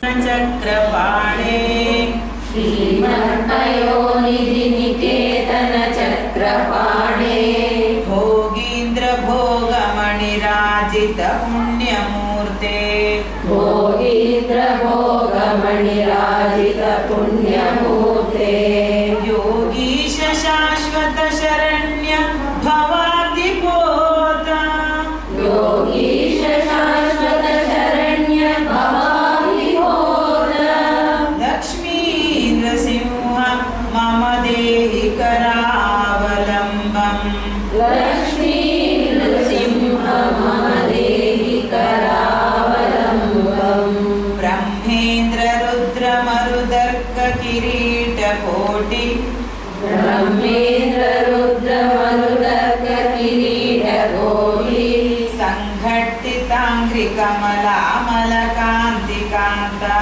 चक्रपाणे श्रीमन्मयोनिधिनिकेतन चक्रपाणे भोगीन्द्र भोगमणिराजित पुण्यमूर्ते भोगीन्द्र भोगमणिराजित पुण्यमूर्ते योगीश शाश्वत शरण्य भवाब्धिपोता योगीश शाश्वत शरण्य भवाब्धिपोता लक्ष्मी नृसिंह मम देहि करावलम्बम् लक्ष्मी नृसिंह मम देहि करावलम्बम् ब्रह्मेन्द्र रुद्र मरुदर्क किरीटकोटि ब्रह्मेन्द्र रुद्र मरुदर्क किरीटकोटि संघटिताङ्घ्रिकमलामलकान्तिकान्ता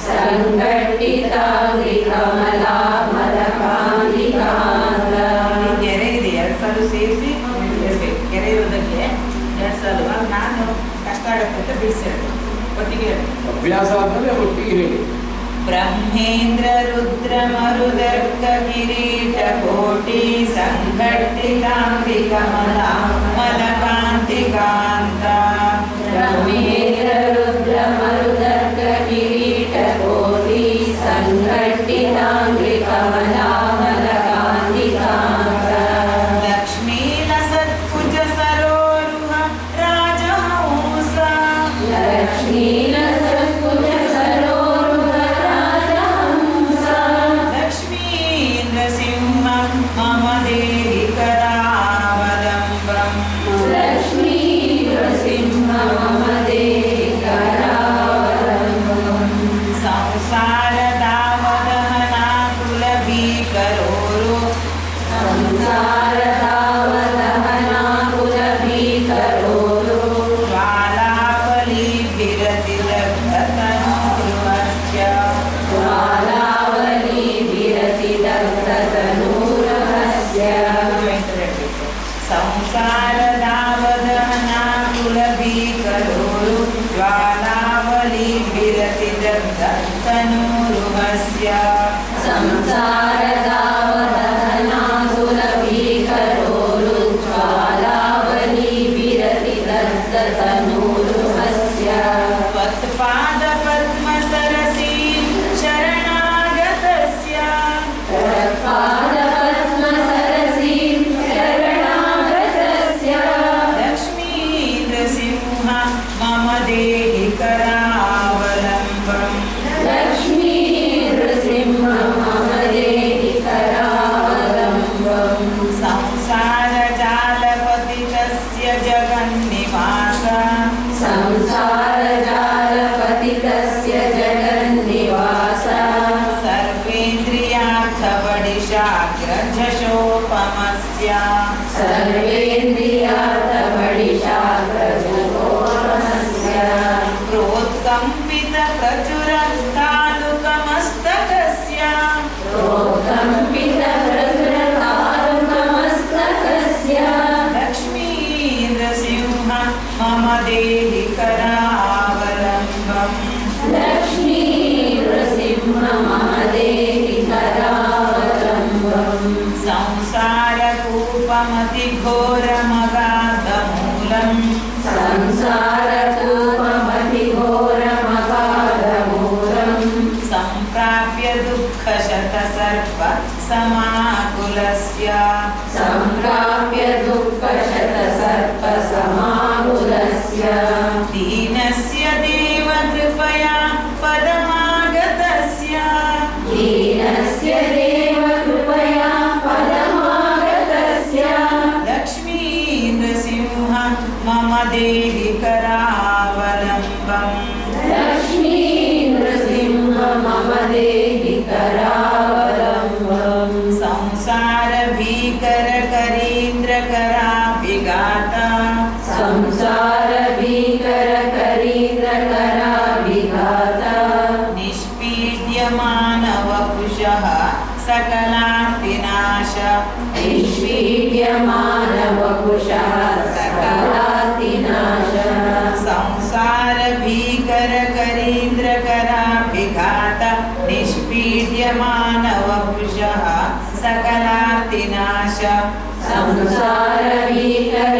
संघटिताङ्घ्रिकमलामलकान्तिकान्ता ಗೆರೆ ಇದೆ 2 ಸಾಲು ಸೇರಿಸಿ ಇರಬೇಕು. ಗೆರೆ ಇರೋದಕ್ಕೆ 2 ಸಾಲು ನಾನು ಕಷ್ಟ ಆಗುತ್ತೆ ಅಂತ ಬಿಡಿಸಿರೋದು ಒಟ್ಟಿಗೆ ಅಭ್ಯಾಸ ಆದ್ಮೇಲೆ ಒಟ್ಟಿಗೆ ಹೇಳಿ. ಬ್ರಹ್ಮೇಂದ್ರ ರುದ್ರ ಮರುದರ್ಕ ಕಿರೀಟ ಕೋಟಿ ಸಂಘಟಿತಾಂಬಿಕಮಲಾ ಮಲಕಾಂತಿಕಾಂತ ಬ್ರಹ್ಮೇಂದ್ರ ರುದ್ರ ಮರುದರ್ಕ ಕಿರೀಟಕೋಟಿ ಸಂಘಟಿತಾಂಘ್ರಿಕಮಲಾಮಲಕಾಂತಿಕಾಂತ ಲಕ್ಷ್ಮೀ ಲಸತ್ಕುಜ ಸರೋರುಹ ರಾಜಹಂಸ ಲಕ್ಷ್ಮೀ ಲಸತ್ಕುಜ ಸರೋರುಹ ರಾಜಹಂಸ ಲಕ್ಷ್ಮೀ ನೃಸಿಂಹ ಮಮ ದೇಹಿ ಕರಾವಲಂಬಂ ಲಕ್ಷ್ಮೀ ನೃಸಿಂಹ ಮಮ ದೇಹಿ ಕರಾವಲಂಬಂ ಸಂಸಾರದಾವದಹನಾಕುಲ ಭೀಕರೋರು ಸಂಸಾರದಾವದಹನಾಕುಲ ಭೀಕರೋರು ಜ್ವಾಲಾವಲಿಭಿರತಿದಗ್ಧತನೂರ್ವಶ್ಯ ಜ್ವಾಲಾವಲಿ ವಿರತಿ ದಗ್ಧತನೂರಹಸ್ಯ ಸಂಸಾರದಾವದಹನಾಕುಲ ಭೀಕರೋರು ಜ್ವಾಲಾವಲಿಭಿರತಿದಗ್ಧತನೂರ್ವಶ್ಯ ಸಂಸಾರದಾವದಹನಾಕುಲ ಭೀಕರೋರು ಜ್ವಾಲಾವಲಿ ವಿರತಿ ದಗ್ಧತನೂರಹಸ್ಯ त्वत्पाद पद्म सरसी शरणागतस्य ಪಾದ ಪದ್ಮ ಸರಸಿ ಶರಣಾಗತಸ್ಯ लक्ष्मी नृसिंह मम देहि करावलम्बम् ಲಕ್ಷ್ಮೀ ನೃಸಿಂಹ ಮಮ ದೇಹಿ ಕರಾವಲಂಬಂ संसारजालपतितस्य जगन्निवास ಸಂಸಾರಜಾಲಪತಿತಸ್ಯ ಜಗನ್ನಿವಾಸ सर्वेन्द्रियार्थबडिशाग्रझषोपमस्य ಸರ್ವೇಂದ್ರಿಯಾರ್ಥಬಡಿಶಾಗ್ರಜಗೋಪಮಸ್ಯ प्रोत्कम्पितप्रचुरतालुकमस्तकस्य ಪ್ರೋತ್ಕಂಪಿತ ಪ್ರಕೃತಾಲುಕಮಸ್ತಕಸ್ಯ लक्ष्मी नृसिंह मम देहि करावलम्बम् ಲಕ್ಷ್ಮೀ ನೃಸಿಂಹ ಮಮ ದೇಹಿ ಕರಾವಲಂಬಂ संसारकूपमतिघोरमगाधमूलम् संसारकूपमतिघोरमगाधमूलं सम्प्राप्य दुःखशतसर्प समाकुलस्य सम्प्राप्य दुःखशतसर्पसमाकुलस्य दीनस्य देवकृपया पदमागतस्य दीनस्य देवकृपया पदमागतस्य लक्ष्मी नृसिंह मम देहि करावलम्बम् लक्ष्मी नृसिंह मम देहि करावलम्बं संसारभीकरकरीन्द्रकराभिघाता संसारभीकरकरीन्द्रकराभिघाता निष्पीड्यमानवपुषः सकलार्तिनाश निष्पीड्यमानवपुषः सकलार्तिनाश संसारभीकरकरीन्द्रकराभिघाता मानवपुषः सकलार्तिनाश संसार भीकर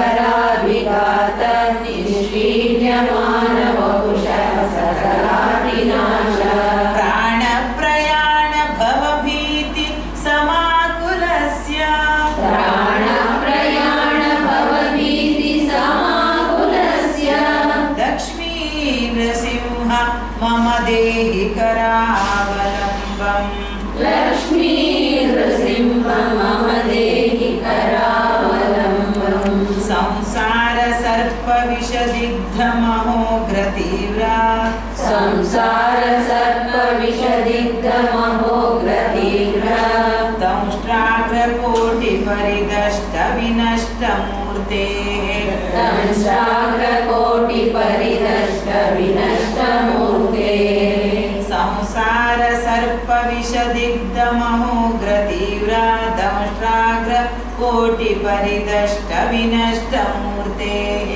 करीन्द्रकराभिघात निष्क्रीड्य मानवपुषः सकलार्तिनाश प्राणप्रयाण भवभीति समाकुलस्य प्राणप्रयाण भवभीति समाकुलस्य लक्ष्मी नृसिंह मम देहि करावलम्बम् लक्ष्मी नृसिंह मम देहि करावलम्बम् संसार सर्प विषदिग्धमहोग्रतीव्रा संसार सर्प विषदिग्धमहोग्रतीव्रा दंष्ट्राग्रकोटि परिदष्ट विनष्ट मूर्तेः दंष्ट्राग्रकोटि परिदष्ट विनष्ट मूर्तेः संसार सर्प विषदिग्धमहोग्रतीव्रा दंष्ट्राग्रकोटि परिदष्ट विनष्ट मूर्तेः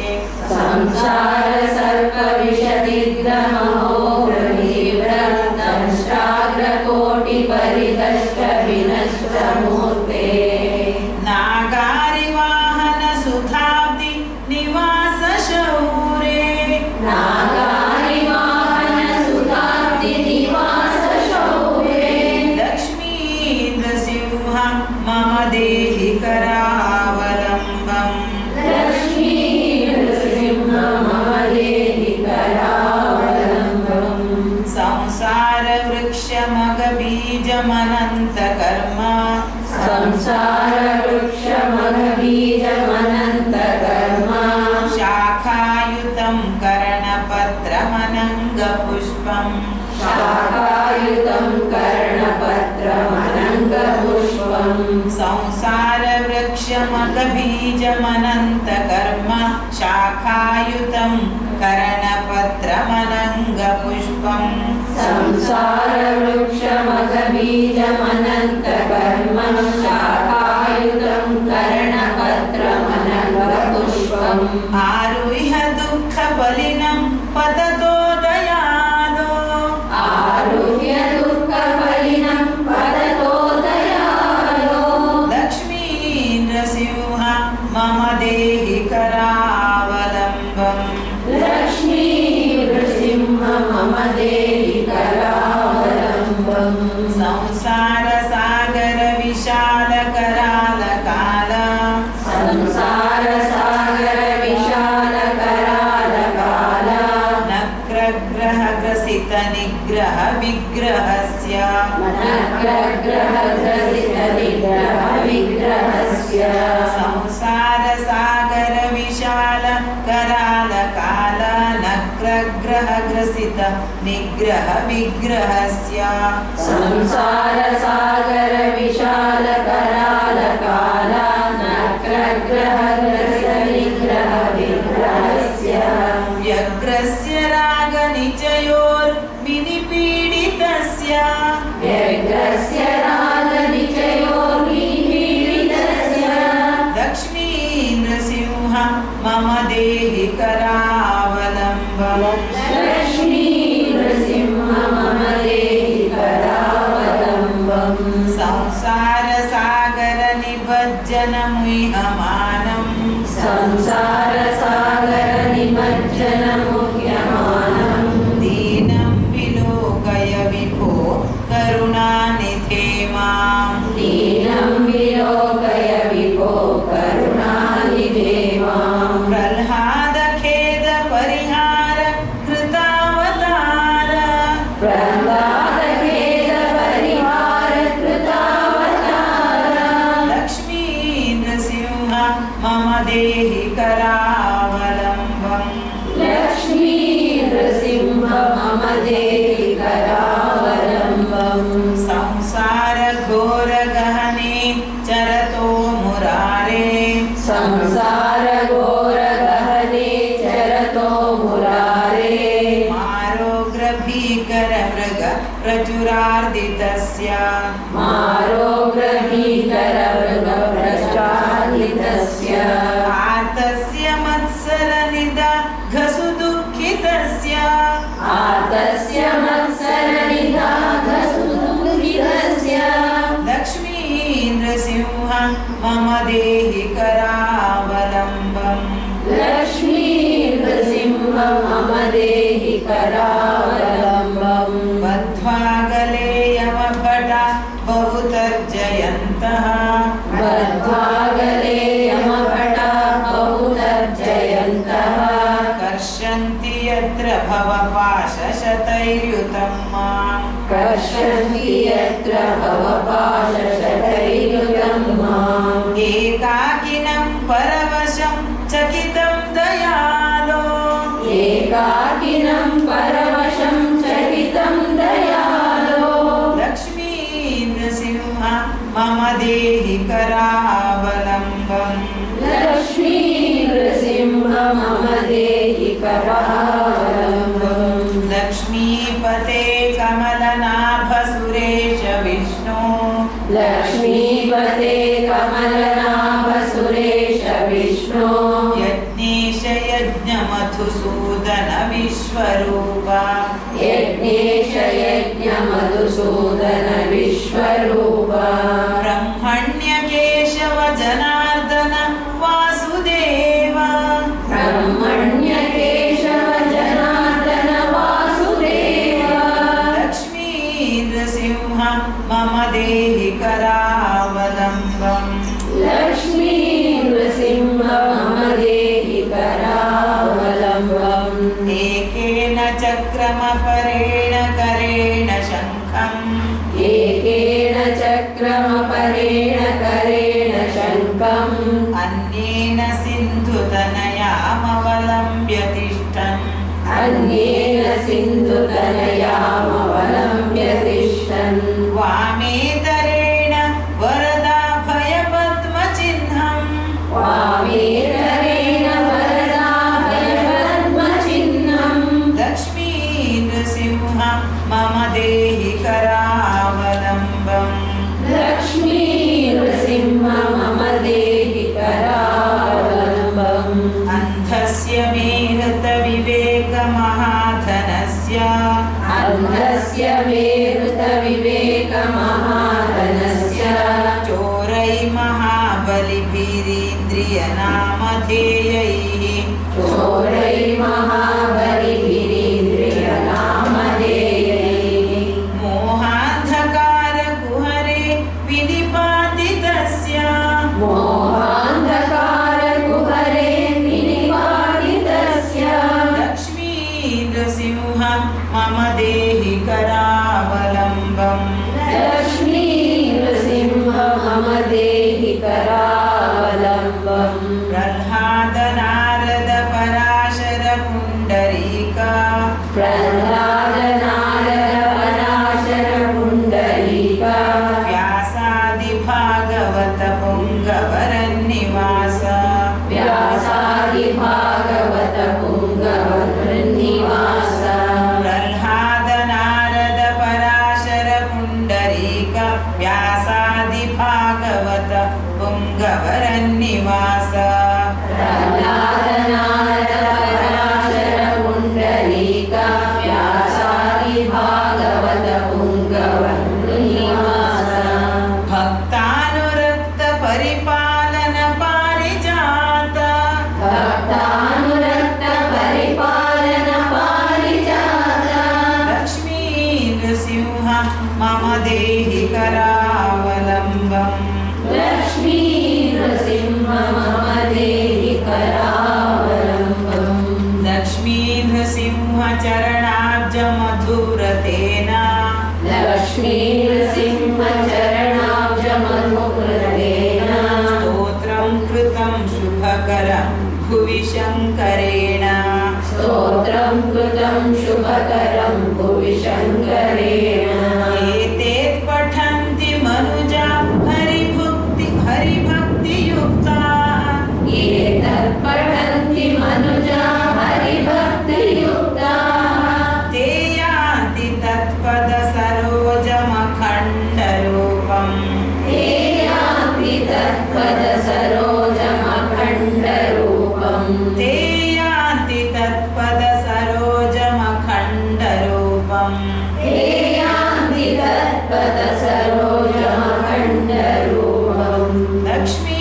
संसार सर्प विषदिग्धमहोग्रतीव्रा दंष्ट्राग्रकोटि परिदष्ट विनष्ट मूर्तेः नागारिवाहन सुधाब्धि निवास शौरे नागारिवाहन सुधाब्धि निवास शौरे लक्ष्मी नृसिंह मम देहि करावलम्बम् लक्ष्मी नृसिंह मम देहि करावलम्बम् संसार वृक्ष मग बीजमनंत कर्म संसार वृक्ष मग बीजमनंत कर्म शाखायुतं कर्णपत्रमनंग पुष्पम् शाखायुतं कर्णपत्रमनंग पुष्पम् संसार वृक्ष मग बीजमनंत कर्म शाखायुतं कर्णपत्रमनंग पुष्पम् संसार वृक्ष मग बीजमनंत कर्म शाखायुतं कर्णपत्रमनंग पुष्पम् आरुह्य दुःख बलिनं पततो दयालो आरुह्य दुःखफलिनं पततो दयालो लक्ष्मी नृसिंह मम देहि करावलम्बम् लक्ष्मी नृसिंह मम देहि करावलम्बम् संसार सागर विशाल कराल काल संसार सागर विशाल कराल काल नक्रग्रह ग्रसित निग्रह विग्रहस्य नक्रग्रह ग्रसित निग्रह विग्रहस्य संसार सागर विशाल कराल काल नक्रग्रह ग्रसित निग्रह विग्रहस्य संसार सागर विशाल कराल काल नक्रग्रह ग्रसित निग्रह विग्रहस्य व्यग्रस्य राग निचयोर्विनिपीडितस्य व्यग्रस्य राग निचयोर्विपीडितस्य लक्ष्मी नृसिंह मम देहि करावलम्बम् लक्ष्मी नृसिंह मम देहि करावलम्बम् संसार सागर निभज्जन मुह्यमानम् संसार सागर निमज्जन मुह्यमानम् दीनं विलोकय विभो करुणानिधे माम् दीनं विलोकय विभो करुणानिधे माम् प्रह्लाद खेद परिहार कृतावतार प्रह्लाद खेद परिहार कृतावतार लक्ष्मी नृसिंह मम देहि करावलम्बम् लक्ष्मी नृसिंह मम देहि करावलम्बम् संसार घोर गहने चरतो मुरारे संसार घोर गहने चरतो मुरारे मारोग्र भीकर मृग प्रचुरार्दितस्य मारोग्र भीकर मृग प्रचालितस्य आतस्य मत्सर निदघसु दुःखितस्य आतस्य मत्सर निधाघसु देहि करावलम्बम् बद्ध्वागले यमभटा बहुतर्जयन्तः बद्ध्वागले यमभटा बहुतर्जयन्तः कर्षन्ति यत्र भवपाशशतैर्युतं माम् कर्षन्ति यत्र भवपाशशतैर्युतं माम् एकाकिनं परवशं चकितं दयालो एकाकिनं परवशं चकितं दयालो लक्ष्मीनृसिंह मम देहि करावलम्बम् लक्ष्मी नृसिंह मम देहि करावलम्बम् लक्ष्मीपते कमलनाभ सुरेश विष्णु लक्ष्मीपते कमलनाभ सुरेश विष्णु यज्ञेश यज्ञमधुसूदन विश्वरूपा यज्ञेश यज्ञ मधुसूदन विश्वरूपा ब्रह्मण्य केशव जनार्दन वासुदेव ब्रह्मण्य केशव जनार्दन वासुदेव लक्ष्मी नृसिंह मम देहि करावलम्बम् लक्ष्मी नृसिंह मम देहि करावलम्बम् एकेन चक्रमपरेण करेण शङ्खम् एकेन चक्रमपरेण करेण शङ्खम् अन्येन सिन्धुतनयामवलम्ब्य तिष्ठन् अन्येन सिन्धुतनयामवलम्ब्य तिष्ठन् वामेतरेण वरदाभयपद्मचिह्नम् वामेतरेण वरदाभयपद्मचिह्नम् लक्ष्मी नृसिंह मम देहि करावलम्बम् लक्ष्मी नृसिंह मम देहि करावलम्बम् अन्धस्य मे हृतविवेकमहाधनस्य अन्धस्य मे हृतविवेकमहाधनस्य चोरै महाबलिभिरीन्द्रियनामधेयैः चोरै महाबलिभिरीन्द्रियनामधेयैः मोहान्धकारकुहरे विनिपातितस्य मोहान्धकारकुहरे विनिपातितस्य लक्ष्मी नृसिंह मम देहि करावलम्बम् लक्ष्मी नृसिंह मम देहि करावलम्बम् प्रह्लाद नारद पराशर पुण्डरीका प्रह्लाद नारद पराशर पुण्डरीका व्यासादि भागवत पुङ्गवरन्निवास व्यासादि भागवत पुङ्गवरन्निवास प्रह्लाद नारद पराशर पुण्डरीका व्यासादि भागवत पुङ्गवरन्निवास प्रह्लाद नारद पराशर पुण्डरीका व्यासादि भागवत पुङ्गवरन्निवास भक्तानुरक्त परिपालन पारिजात भक्तानुरक्त परिपालन पारिजात लक्ष्मी नृसिंह मम देहि करावलम्बम् लक्ष्मी नृसिंह मम देहि करावलम्बम् लक्ष्मी नृसिंह चरणाब्ज मधुरतेन लक्ष्मी नृसिंह चरणाब्ज मधुकृतेन स्तोत्रं कृतं शुभकरं भुवि शङ्करेण स्तोत्रं कृतं शुभकरं भुवि शङ्करेण एतेत् पठन्ति मनुजा हरिभक्तियुक्ता एतत् पठन्ति मनुजा हरिभक्तियुक्ताः ते यान्ति तत्पदसरोजमखण्डरूपम् ते यान्ति तत्पदसरोजमखण्डरूपम् ते यान्ति तत्पदसरोजमखण्डरूपम् ते यान्ति तत्पदसरोजमखण्डरूपम् लक्ष्मी